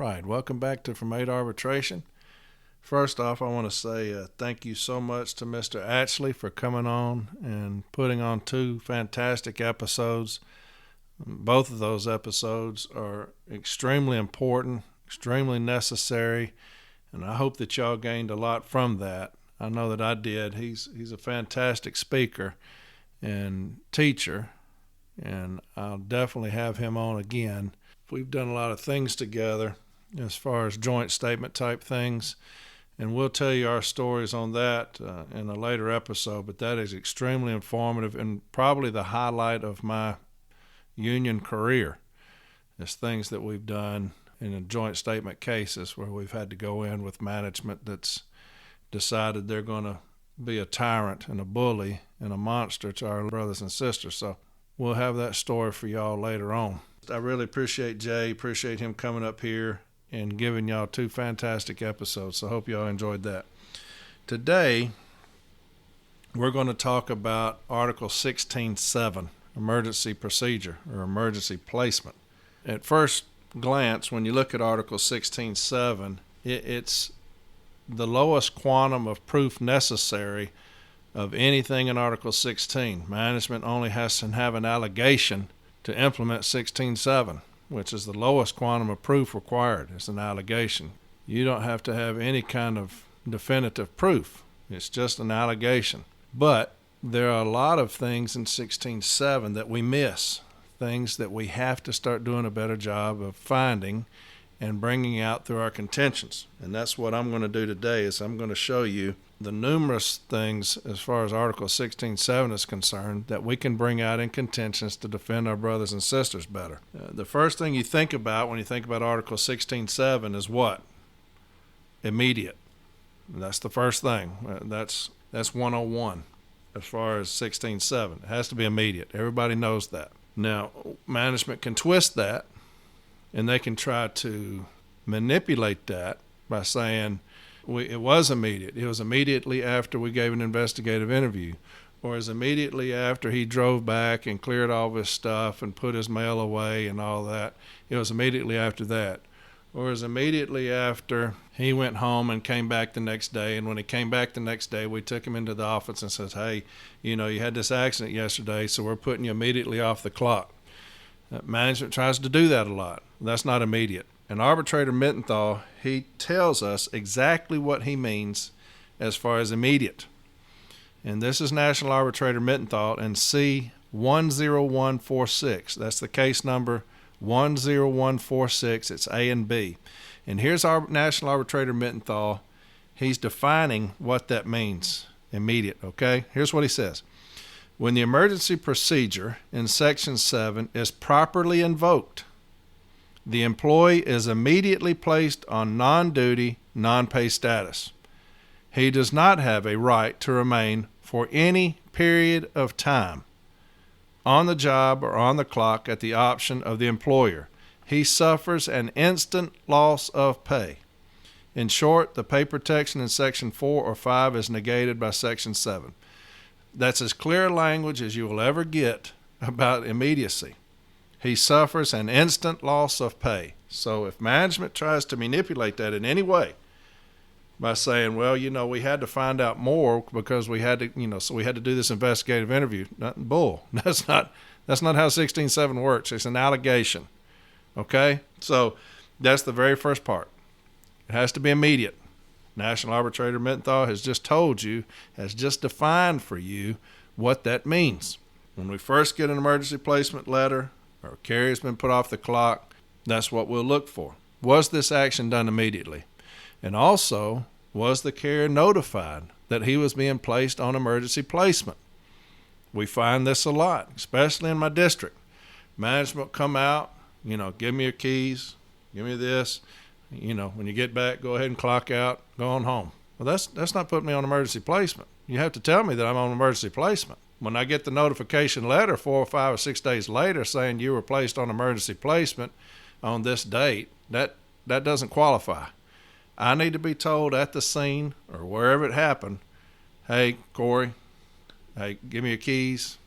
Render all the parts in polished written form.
right, welcome back to From 8 Arbitration. First off, I want to say thank you so much to Mr. Ashley for coming on and putting on 2 fantastic episodes. Both of those episodes are extremely important, extremely necessary, and I hope that y'all gained a lot from that. I know that I did. He's a fantastic speaker and teacher, and I'll definitely have him on again. We've done a lot of things together as far as joint statement type things, and we'll tell you our stories on that in a later episode, but that is extremely informative and probably the highlight of my union career is things that we've done in a joint statement cases where we've had to go in with management that's decided they're going to be a tyrant and a bully and a monster to our brothers and sisters. So we'll have that story for y'all later on. I really appreciate Jay, appreciate him coming up here and giving y'all 2 fantastic episodes. So I hope y'all enjoyed that. Today, we're going to talk about Article 16.7, emergency procedure or emergency placement. At first glance, when you look at Article 16.7, it's the lowest quantum of proof necessary of anything in Article 16. Management only has to have an allegation to implement 16.7, which is the lowest quantum of proof required. It's an allegation. You don't have to have any kind of definitive proof. It's just an allegation. But there are a lot of things in 16.7 that we miss, things that we have to start doing a better job of finding and bringing out through our contentions. And that's what I'm going to do today is I'm going to show you the numerous things as far as Article 16.7 is concerned that we can bring out in contentions to defend our brothers and sisters better. The first thing you think about when you think about Article 16.7 is what? Immediate. That's the first thing. That's 101 as far as 16.7. It has to be immediate. Everybody knows that. Now, management can twist that, and they can try to manipulate that by saying it was immediate. It was immediately after we gave an investigative interview, or as immediately after he drove back and cleared all of his stuff and put his mail away and all that. It was immediately after that. Or as immediately after he went home and came back the next day, and when he came back the next day, we took him into the office and says, hey, you had this accident yesterday, so we're putting you immediately off the clock. Management tries to do that a lot. That's not immediate. And Arbitrator Mittenthal, he tells us exactly what he means as far as immediate. And this is National Arbitrator Mittenthal and C10146. That's the case number 10146. It's A and B. And here's our National Arbitrator Mittenthal. He's defining what that means, immediate, okay? Here's what he says. When the emergency procedure in Section 7 is properly invoked, the employee is immediately placed on non-duty, non-pay status. He does not have a right to remain for any period of time on the job or on the clock at the option of the employer. He suffers an instant loss of pay. In short, the pay protection in Section 4 or 5 is negated by Section 7. That's as clear language as you will ever get about immediacy. He suffers an instant loss of pay. So if management tries to manipulate that in any way by saying, well, we had to find out more because we had to, so we had to do this investigative interview. Bull. That's not how 16.7 works. It's an allegation. Okay? So that's the very first part. It has to be immediate. National Arbitrator Mittenthal has just told you, has just defined for you what that means. When we first get an emergency placement letter or a carrier's been put off the clock, that's what we'll look for. Was this action done immediately? And also, was the carrier notified that he was being placed on emergency placement? We find this a lot, especially in my district. Management will come out, give me your keys, give me this. When you get back, go ahead and clock out, go on home. Well, that's not putting me on emergency placement. You have to tell me that I'm on emergency placement. When I get the notification letter 4 or 5 or 6 days later saying you were placed on emergency placement on this date, that doesn't qualify. I need to be told at the scene or wherever it happened, hey, Corey, hey, give me your keys.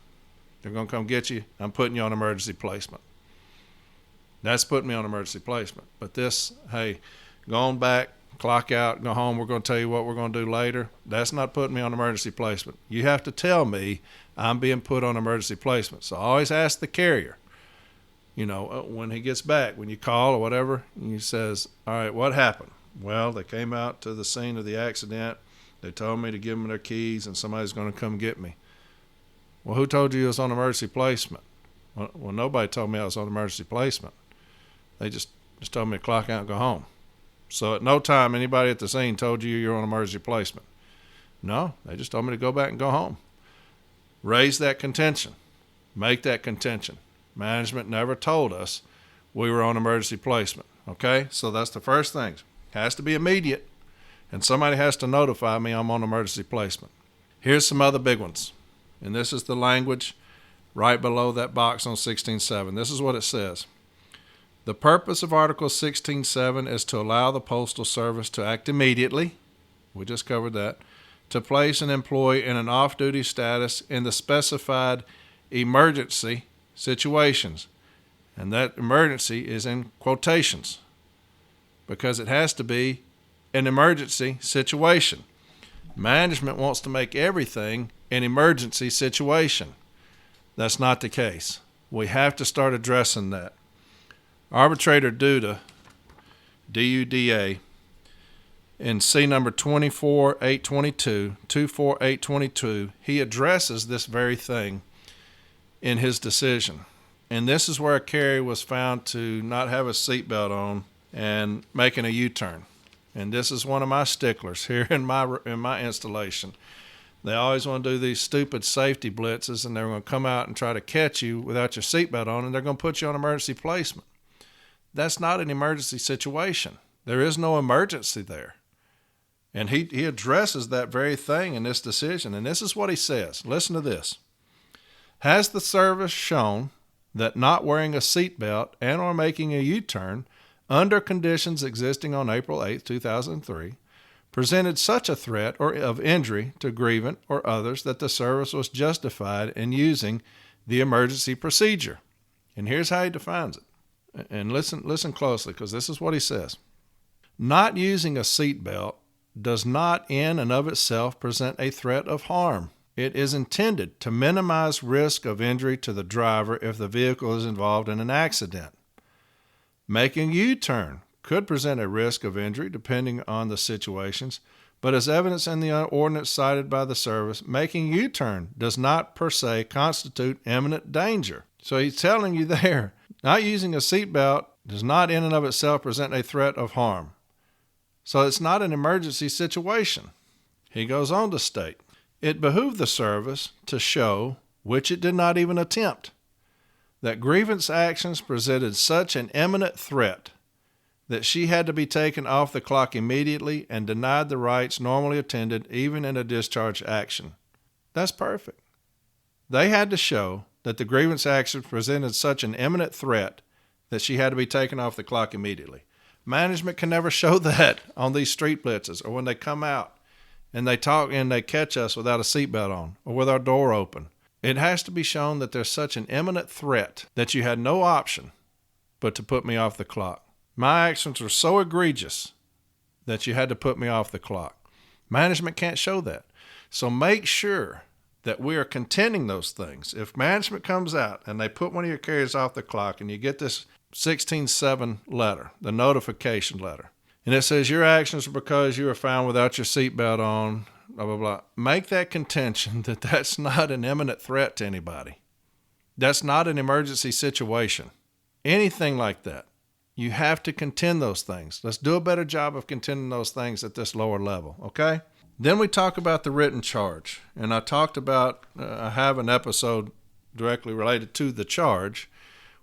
They're going to come get you. I'm putting you on emergency placement. That's putting me on emergency placement. But this, hey, go on back, clock out, go home, we're going to tell you what we're going to do later, that's not putting me on emergency placement. You have to tell me I'm being put on emergency placement. So I always ask the carrier, when he gets back, when you call or whatever, and he says, all right, what happened? Well, they came out to the scene of the accident. They told me to give them their keys and somebody's going to come get me. Well, who told you it was on emergency placement? Well, nobody told me I was on emergency placement. They just told me to clock out and go home. So at no time anybody at the scene told you you're on emergency placement. No, they just told me to go back and go home. Raise that contention. Make that contention. Management never told us we were on emergency placement. Okay? So that's the first thing. It has to be immediate, and somebody has to notify me I'm on emergency placement. Here's some other big ones, and this is the language right below that box on 16.7. This is what it says. The purpose of Article 16.7 is to allow the Postal Service to act immediately, we just covered that, to place an employee in an off-duty status in the specified emergency situations. And that emergency is in quotations because it has to be an emergency situation. Management wants to make everything an emergency situation. That's not the case. We have to start addressing that. Arbitrator Duda, D-U-D-A, in C number 24822, he addresses this very thing in his decision. And this is where a carrier was found to not have a seatbelt on and making a U-turn. And this is one of my sticklers here in my installation. They always want to do these stupid safety blitzes, and they're going to come out and try to catch you without your seatbelt on, and they're going to put you on emergency placement. That's not an emergency situation. There is no emergency there. And he addresses that very thing in this decision. And this is what he says. Listen to this. Has the service shown that not wearing a seatbelt and or making a U-turn under conditions existing on April 8, 2003, presented such a threat or of injury to grievant or others that the service was justified in using the emergency procedure? And here's how he defines it. And listen closely, because this is what he says. Not using a seatbelt does not in and of itself present a threat of harm. It is intended to minimize risk of injury to the driver if the vehicle is involved in an accident. Making a U-turn could present a risk of injury depending on the situations, but as evidence in the ordinance cited by the service, making a U-turn does not per se constitute imminent danger. So he's telling you there, not using a seatbelt does not in and of itself present a threat of harm. So it's not an emergency situation. He goes on to state, it behooved the service to show, which it did not even attempt, that grievance actions presented such an imminent threat that she had to be taken off the clock immediately and denied the rights normally attended even in a discharge action. That's perfect. They had to show that the grievance action presented such an imminent threat that she had to be taken off the clock immediately. Management can never show that on these street blitzes or when they come out and they talk and they catch us without a seatbelt on or with our door open. It has to be shown that there's such an imminent threat that you had no option but to put me off the clock. My actions were so egregious that you had to put me off the clock. Management can't show that. So make sure that we are contending those things. If management comes out and they put one of your carriers off the clock and you get this 16.7 letter, the notification letter, and it says your actions are because you were found without your seatbelt on, blah, blah, blah. Make that contention that that's not an imminent threat to anybody. That's not an emergency situation. Anything like that. You have to contend those things. Let's do a better job of contending those things at this lower level, okay? Then we talk about the written charge. And I talked about, I have an episode directly related to the charge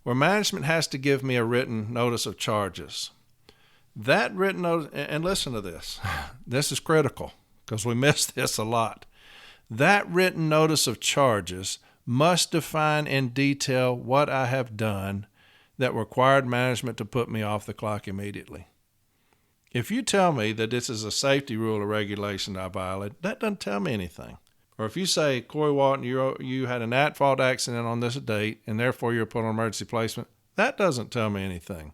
where management has to give me a written notice of charges. That written notice, and listen to this. This is critical because we miss this a lot. That written notice of charges must define in detail what I have done that required management to put me off the clock immediately. If you tell me that this is a safety rule or regulation I violate, that doesn't tell me anything. Or if you say, Corey Walton, you had an at-fault accident on this date, and therefore you're put on emergency placement, That doesn't tell me anything.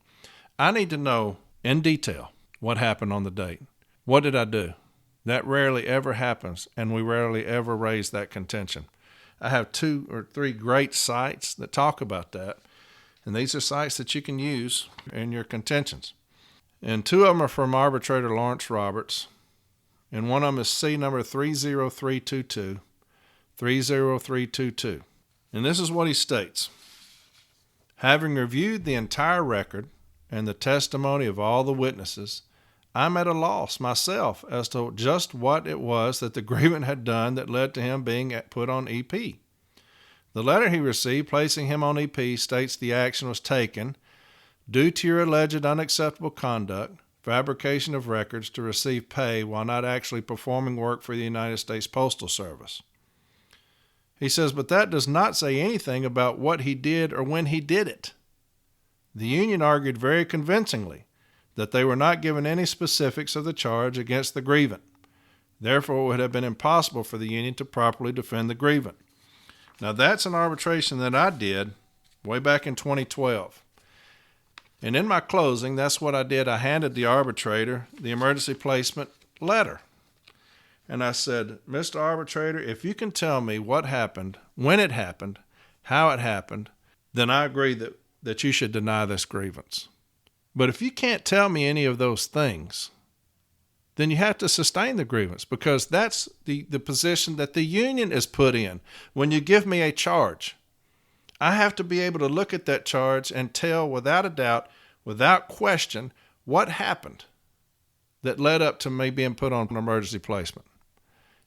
I need to know in detail what happened on the date. What did I do? That rarely ever happens, and we rarely ever raise that contention. I have 2 or 3 great sites that talk about that, and these are sites that you can use in your contentions. And 2 of them are from arbitrator Lawrence Roberts, and one of them is C number 30322, 30322. And this is what he states. Having reviewed the entire record and the testimony of all the witnesses, I'm at a loss myself as to just what it was that the grievant had done that led to him being put on EP. The letter he received placing him on EP states the action was taken due to your alleged unacceptable conduct, fabrication of records to receive pay while not actually performing work for the United States Postal Service. He says, but that does not say anything about what he did or when he did it. The union argued very convincingly that they were not given any specifics of the charge against the grievant. Therefore, it would have been impossible for the union to properly defend the grievant. Now, that's an arbitration that I did way back in 2012. And in my closing, that's what I did. I handed the arbitrator the emergency placement letter. And I said, Mr. Arbitrator, if you can tell me what happened, when it happened, how it happened, then I agree that you should deny this grievance. But if you can't tell me any of those things, then you have to sustain the grievance, because that's the position that the union is put in. When you give me a charge, I have to be able to look at that charge and tell without a doubt, without question, what happened that led up to me being put on an emergency placement.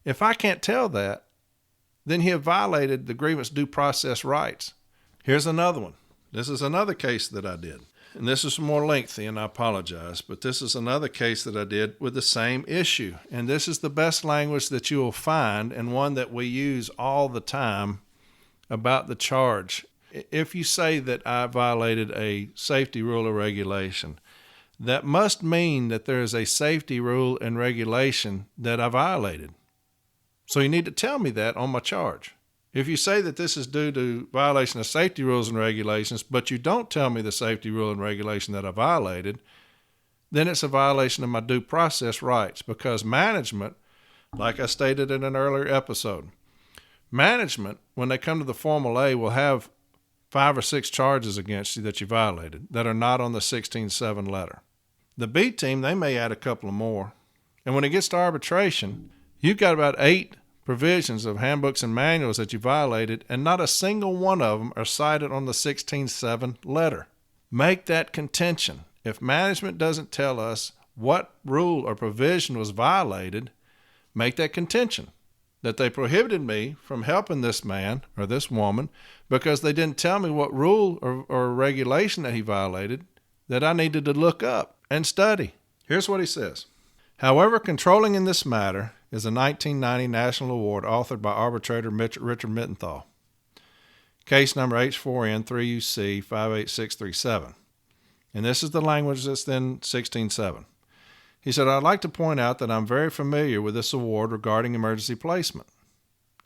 If I can't tell that, then he have violated the grievance due process rights. Here's another one. This is another case that I did. And this is more lengthy, and I apologize, but this is another case that I did with the same issue. And this is the best language that you will find, and one that we use all the time about the charge. If you say that I violated a safety rule or regulation, that must mean that there is a safety rule and regulation that I violated. So you need to tell me that on my charge. If you say that this is due to violation of safety rules and regulations, but you don't tell me the safety rule and regulation that I violated, then it's a violation of my due process rights, because management, like I stated in an earlier episode, management, when they come to the Formal A, will have 5 or 6 charges against you that you violated that are not on the 16-7 letter. The B team, they may add a couple of more. And when it gets to arbitration, you've got about 8 provisions of handbooks and manuals that you violated, and not a single one of them are cited on the 16-7 letter. Make that contention. If management doesn't tell us what rule or provision was violated, make that contention that they prohibited me from helping this man or this woman because they didn't tell me what rule or regulation that he violated that I needed to look up and study. Here's what he says. However, controlling in this matter is a 1990 National Award authored by arbitrator Richard Mittenthal. Case number H4N3UC 58637. And this is the language that's in 16-7. He said, I'd like to point out that I'm very familiar with this award regarding emergency placement.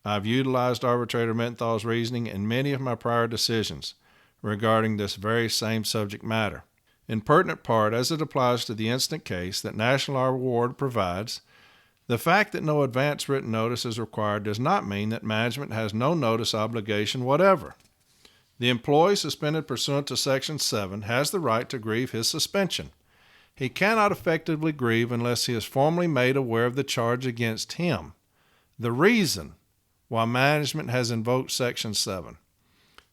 I've utilized arbitrator Mittenthal's reasoning in many of my prior decisions regarding this very same subject matter. In pertinent part, as it applies to the instant case that National Award provides, the fact that no advance written notice is required does not mean that management has no notice obligation whatever. The employee suspended pursuant to Section 7 has the right to grieve his suspension. He cannot effectively grieve unless he is formally made aware of the charge against him, the reason why management has invoked Section 7.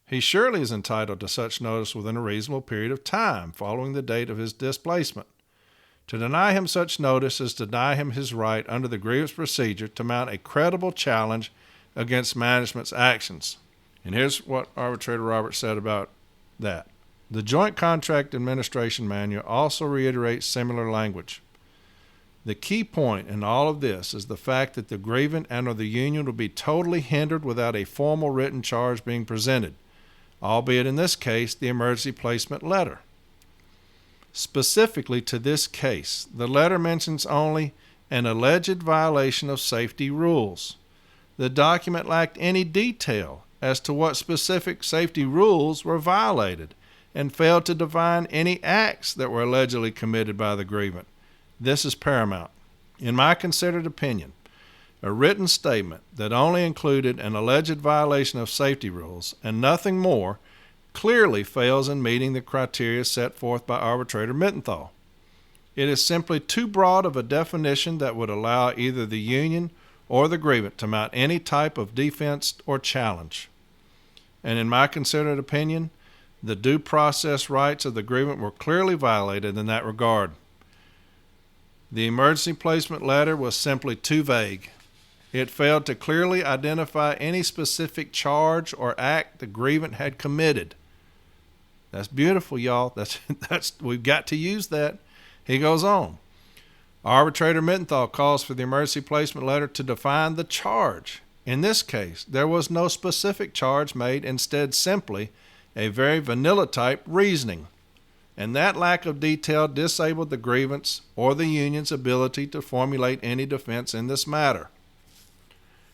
He surely is entitled to such notice within a reasonable period of time following the date of his displacement. To deny him such notice is to deny him his right under the grievance procedure to mount a credible challenge against management's actions. And here's what Arbitrator Roberts said about that. The Joint Contract Administration Manual also reiterates similar language. The key point in all of this is the fact that the grievant and or the union will be totally hindered without a formal written charge being presented, albeit in this case the emergency placement letter. Specifically to this case, the letter mentions only an alleged violation of safety rules. The document lacked any detail as to what specific safety rules were violated, and failed to define any acts that were allegedly committed by the grievant. This is paramount. In my considered opinion, a written statement that only included an alleged violation of safety rules and nothing more clearly fails in meeting the criteria set forth by arbitrator Mittenthal. It is simply too broad of a definition that would allow either the union or the grievant to mount any type of defense or challenge. And in my considered opinion, the due process rights of the grievant were clearly violated in that regard. The emergency placement letter was simply too vague. It failed to clearly identify any specific charge or act the grievant had committed. That's beautiful, y'all. We've got to use that. He goes on. Arbitrator Mittenthal calls for the emergency placement letter to define the charge. In this case, there was no specific charge made, instead simply a very vanilla-type reasoning. And that lack of detail disabled the grievance or the union's ability to formulate any defense in this matter.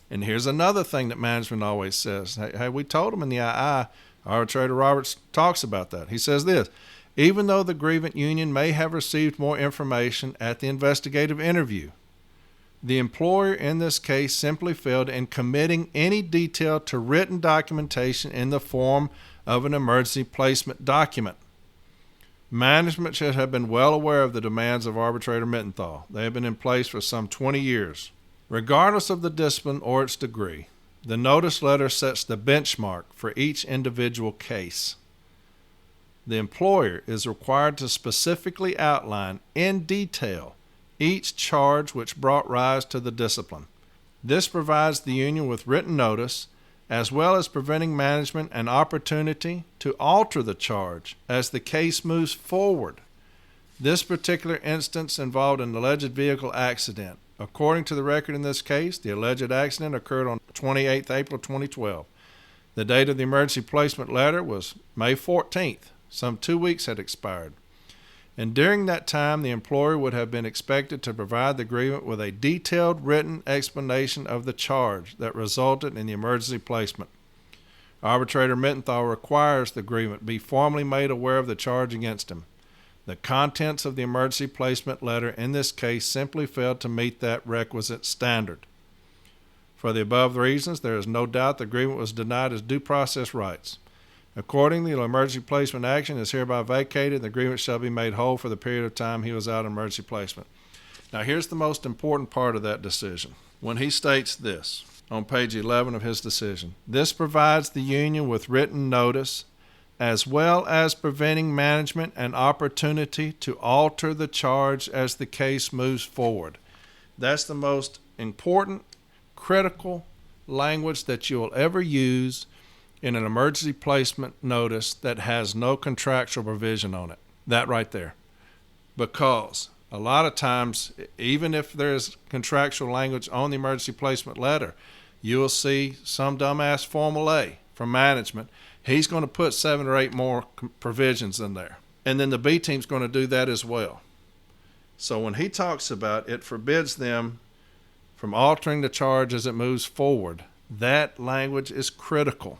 And here's another thing that management always says. Hey, we told them in the II, Arbitrator Roberts talks about that. He says this: even though the grievant union may have received more information at the investigative interview, the employer in this case simply failed in committing any detail to written documentation in the form of an emergency placement document. Management should have been well aware of the demands of Arbitrator Mittenthal. They have been in place for some 20 years. Regardless of the discipline or its degree, the notice letter sets the benchmark for each individual case. The employer is required to specifically outline in detail each charge which brought rise to the discipline. This provides the union with written notice, as well as preventing management an opportunity to alter the charge as the case moves forward. This particular instance involved an alleged vehicle accident. According to the record in this case, the alleged accident occurred on 28 April 2012. The date of the emergency placement letter was May 14th. Some 2 weeks had expired. And during that time, the employer would have been expected to provide the grievant with a detailed written explanation of the charge that resulted in the emergency placement. Arbitrator Mittenthal requires the grievant be formally made aware of the charge against him. The contents of the emergency placement letter in this case simply failed to meet that requisite standard. For the above reasons, there is no doubt the grievant was denied his due process rights. Accordingly, the emergency placement action is hereby vacated, and the grievant shall be made whole for the period of time he was out of emergency placement. Now, here's the most important part of that decision. When he states this on page 11 of his decision, this provides the union with written notice, as well as preventing management an opportunity to alter the charge as the case moves forward. That's the most important, critical language that you will ever use in an emergency placement notice that has no contractual provision on it. That right there. Because a lot of times, even if there's contractual language on the emergency placement letter, you will see some dumbass Formal A from management. He's going to put 7 or 8 more provisions in there. And then the B team's going to do that as well. So when he talks about it forbids them from altering the charge as it moves forward, that language is critical.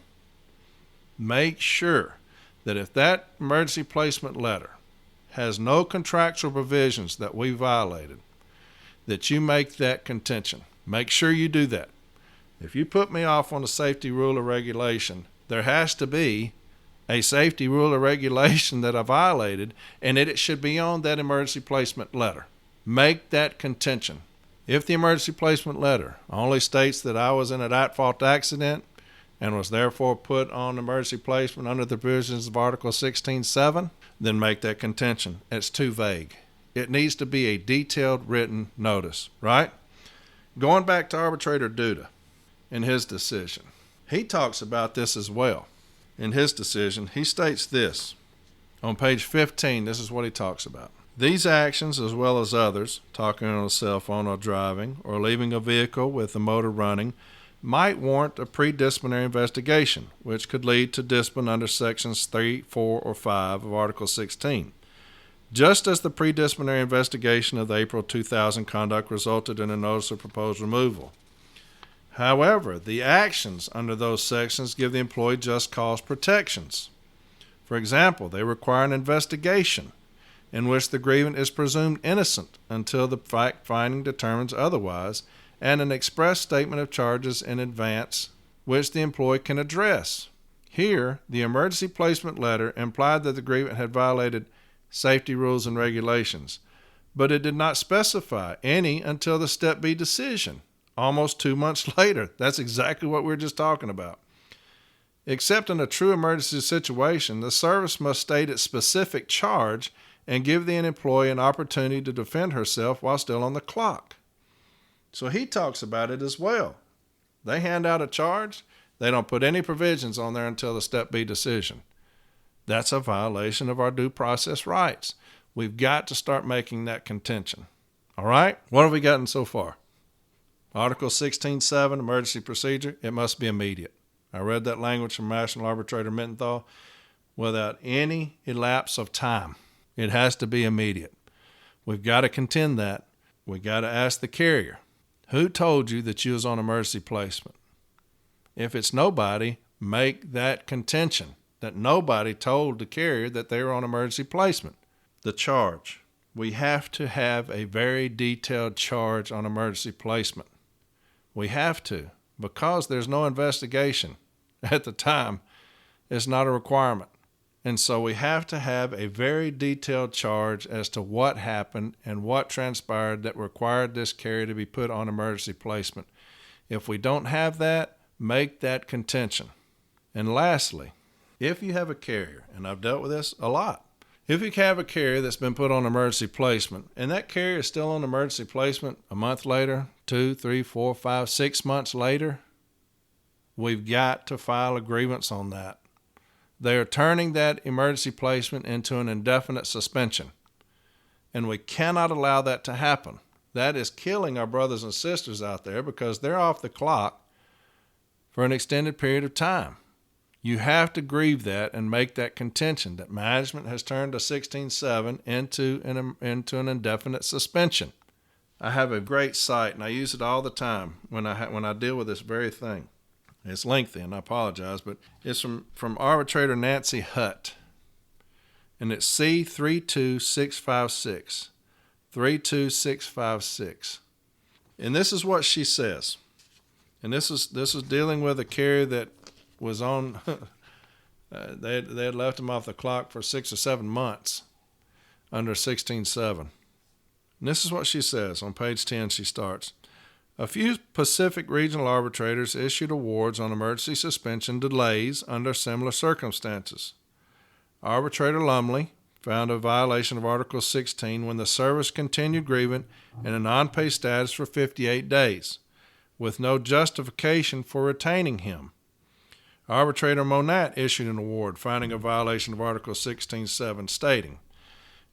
Make sure that if that emergency placement letter has no contractual provisions that we violated, that you make that contention. Make sure you do that. If you put me off on a safety rule or regulation, there has to be a safety rule or regulation that I violated, and it should be on that emergency placement letter. Make that contention. If the emergency placement letter only states that I was in an at-fault accident and was therefore put on emergency placement under the provisions of Article 16.7, then make that contention. It's too vague. It needs to be a detailed written notice, right? Going back to Arbitrator Duda in his decision, he talks about this as well. In his decision, he states this. On page 15, this is what he talks about. These actions, as well as others, talking on a cell phone or driving, or leaving a vehicle with the motor running, might warrant a pre-disciplinary investigation, which could lead to discipline under sections 3, 4, or 5 of Article 16. Just as the pre-disciplinary investigation of the April 2000 conduct resulted in a notice of proposed removal. However, the actions under those sections give the employee just cause protections. For example, they require an investigation in which the grievant is presumed innocent until the fact-finding determines otherwise, and an express statement of charges in advance which the employee can address. Here, the emergency placement letter implied that the grievant had violated safety rules and regulations, but it did not specify any until the Step B decision, almost 2 months later. That's exactly what we were just talking about. Except in a true emergency situation, the service must state its specific charge and give the employee an opportunity to defend herself while still on the clock. So he talks about it as well. They hand out a charge. They don't put any provisions on there until the Step B decision. That's a violation of our due process rights. We've got to start making that contention. All right? What have we gotten so far? Article 16.7, emergency procedure, it must be immediate. I read that language from National Arbitrator Mittenthal. Without any elapse of time. It has to be immediate. We've got to contend that. We've got to ask the carrier, who told you that you was on emergency placement? If it's nobody, make that contention that nobody told the carrier that they were on emergency placement. The charge. We have to have a very detailed charge on emergency placement. We have to, because there's no investigation at the time. It's not a requirement. And so we have to have a very detailed charge as to what happened and what transpired that required this carrier to be put on emergency placement. If we don't have that, make that contention. And lastly, if you have a carrier, and I've dealt with this a lot, if you have a carrier that's been put on emergency placement and that carrier is still on emergency placement a month later, 2, 3, 4, 5, 6 months later, we've got to file a grievance on that. They are turning that emergency placement into an indefinite suspension, and we cannot allow that to happen. That is killing our brothers and sisters out there because they're off the clock for an extended period of time. You have to grieve that and make that contention that management has turned a 16.7 into an indefinite suspension. I have a great site, and I use it all the time when I deal with this very thing. It's lengthy, and I apologize, but it's from arbitrator Nancy Hutt, and it's C32656, 32656. And this is what she says. And this is dealing with a carrier that was on, they had left him off the clock for 6 or 7 months under 16.7. And this is what she says. On page 10, she starts. A few Pacific regional arbitrators issued awards on emergency suspension delays under similar circumstances. Arbitrator Lumley found a violation of Article 16 when the service continued grievant in a non-pay status for 58 days, with no justification for retaining him. Arbitrator Monat issued an award finding a violation of Article 16.7, stating,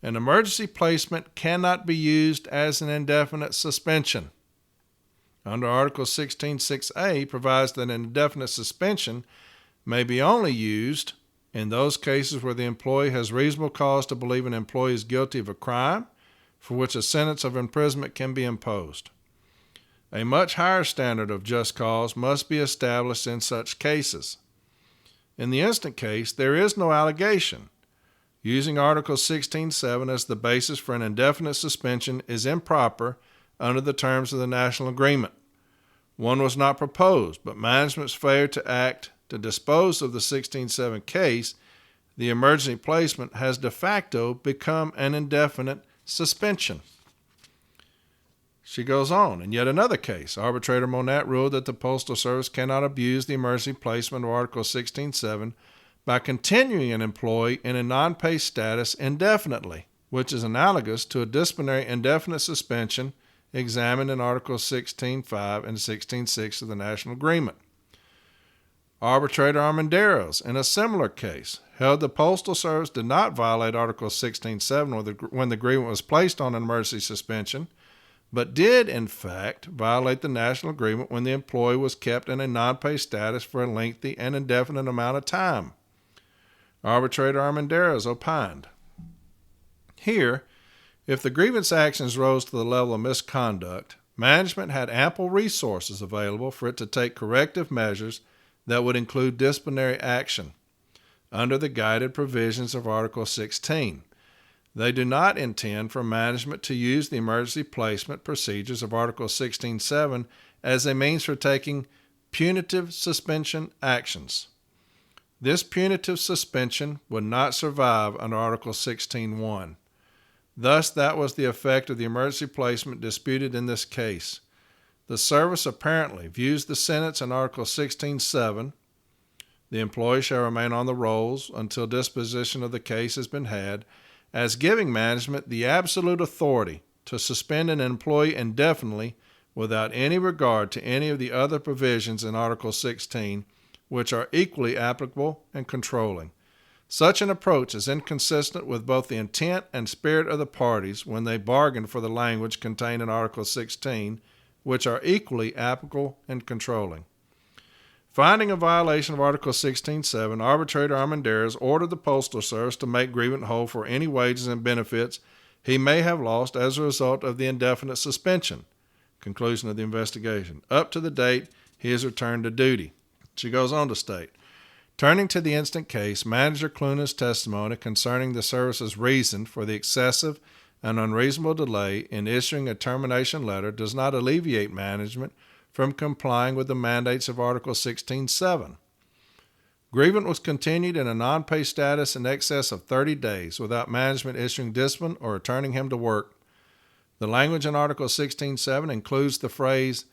an emergency placement cannot be used as an indefinite suspension. Under Article 16.6a provides that an indefinite suspension may be only used in those cases where the employee has reasonable cause to believe an employee is guilty of a crime for which a sentence of imprisonment can be imposed. A much higher standard of just cause must be established in such cases. In the instant case, there is no allegation. Using Article 16.7 as the basis for an indefinite suspension is improper under the terms of the national agreement. One was not proposed, but management's failure to act to dispose of the 16.7 case, the emergency placement has de facto become an indefinite suspension. She goes on. In yet another case, Arbitrator Monat ruled that the Postal Service cannot abuse the emergency placement of Article 16.7 by continuing an employee in a non-pay status indefinitely, which is analogous to a disciplinary indefinite suspension examined in Articles 16.5 and 16.6 of the National Agreement. Arbitrator Armenderos, in a similar case, held the Postal Service did not violate Article 16.7 when the grievant was placed on an emergency suspension, but did, in fact, violate the National Agreement when the employee was kept in a non-pay status for a lengthy and indefinite amount of time. Arbitrator Armenderos opined, here, if the grievance actions rose to the level of misconduct, management had ample resources available for it to take corrective measures that would include disciplinary action. under the guided provisions of Article 16. They do not intend for management to use the emergency placement procedures of Article 16.7 as a means for taking punitive suspension actions. This punitive suspension would not survive under Article 16.1. Thus, that was the effect of the emergency placement disputed in this case. The service apparently views the sentence in Article 16.7, the employee shall remain on the rolls until disposition of the case has been had, as giving management the absolute authority to suspend an employee indefinitely without any regard to any of the other provisions in Article 16, which are equally applicable and controlling. Such an approach is inconsistent with both the intent and spirit of the parties when they bargained for the language contained in Article 16, which are equally applicable and controlling. Finding a violation of Article 16.7, Arbitrator Armendariz ordered the Postal Service to make grievant whole for any wages and benefits he may have lost as a result of the indefinite suspension. Conclusion of the investigation. Up to the date he is returned to duty. She goes on to state, turning to the instant case, Manager Cluna's testimony concerning the service's reason for the excessive and unreasonable delay in issuing a termination letter does not alleviate management from complying with the mandates of Article 16.7. Grievant was continued in a non-pay status in excess of 30 days without management issuing discipline or returning him to work. The language in Article 16.7 includes the phrase,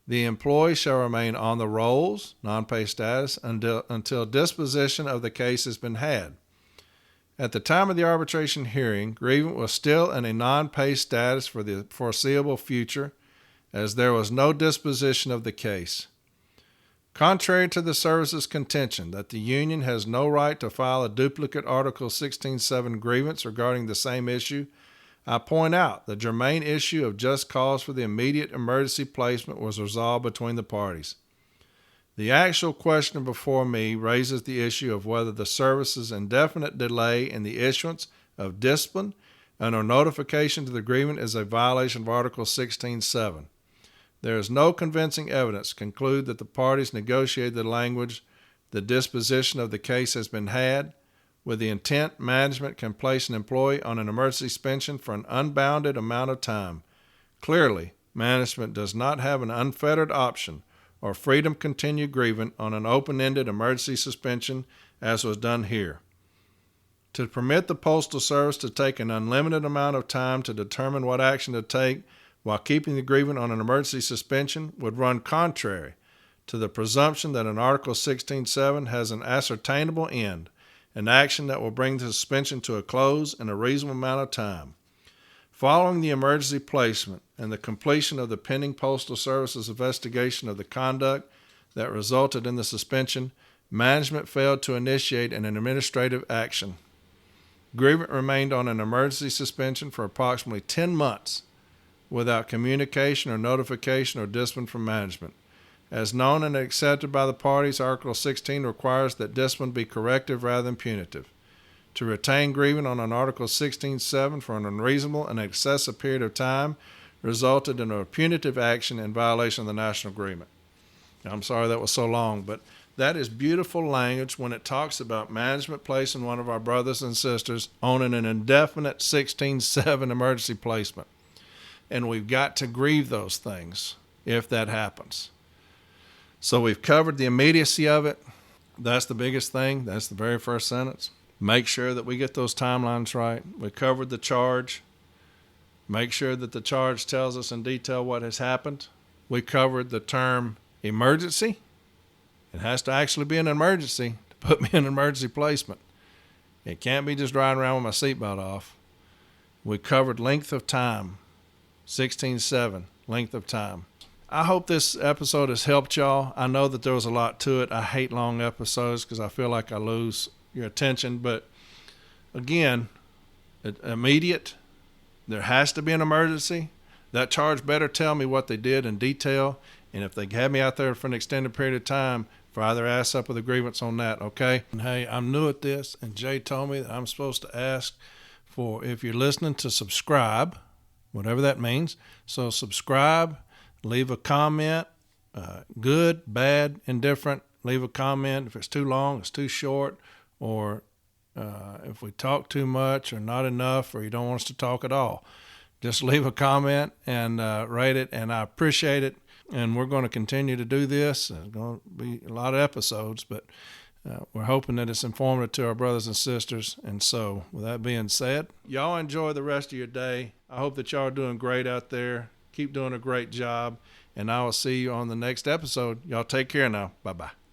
the employee shall remain on the rolls, non-pay status, until disposition of the case has been had. At the time of the arbitration hearing, grievant was still in a non-pay status for the foreseeable future, as there was no disposition of the case. Contrary to the service's contention that the union has no right to file a duplicate Article 16.7 grievance regarding the same issue, I point out the germane issue of just cause for the immediate emergency placement was resolved between the parties. The actual question before me raises the issue of whether the service's indefinite delay in the issuance of discipline and or notification to the grievant is a violation of Article 16.7. There is no convincing evidence to conclude that the parties negotiated the language, the disposition of the case has been had, with the intent management can place an employee on an emergency suspension for an unbounded amount of time. Clearly, management does not have an unfettered option or freedom to continue grievant on an open-ended emergency suspension as was done here. To permit the Postal Service to take an unlimited amount of time to determine what action to take while keeping the grievant on an emergency suspension would run contrary to the presumption that an Article 16.7 has an ascertainable end, an action that will bring the suspension to a close in a reasonable amount of time. Following the emergency placement and the completion of the pending Postal Service's investigation of the conduct that resulted in the suspension, management failed to initiate an administrative action. Grievant remained on an emergency suspension for approximately 10 months without communication or notification or discipline from management. As known and accepted by the parties, Article 16 requires that discipline be corrective rather than punitive. To retain grievant on an Article 16.7 for an unreasonable and excessive period of time resulted in a punitive action in violation of the national agreement. I'm sorry that was so long, but that is beautiful language when it talks about management placing one of our brothers and sisters on an indefinite 16.7 emergency placement. And we've got to grieve those things if that happens. So we've covered the immediacy of it. That's the biggest thing. That's the very first sentence. Make sure that we get those timelines right. We covered the charge. Make sure that the charge tells us in detail what has happened. We covered the term emergency. It has to actually be an emergency to put me in an emergency placement. It can't be just riding around with my seatbelt off. We covered length of time. 16.7, length of time. I hope this episode has helped y'all. I know that there was a lot to it. I hate long episodes because I feel like I lose your attention. But again, immediate, there has to be an emergency. That charge better tell me what they did in detail. And if they have me out there for an extended period of time, fire their ass up with a grievance on that, okay? And hey, I'm new at this, and Jay told me that I'm supposed to ask for, if you're listening, to subscribe, whatever that means. So subscribe, leave a comment, good, bad, indifferent. Leave a comment. If it's too long, it's too short, or if we talk too much or not enough, or you don't want us to talk at all. Just leave a comment and rate it, and I appreciate it. And we're going to continue to do this. There's going to be a lot of episodes, but we're hoping that it's informative to our brothers and sisters. And so, with that being said, y'all enjoy the rest of your day. I hope that y'all are doing great out there. Keep doing a great job, and I will see you on the next episode. Y'all take care now. Bye-bye.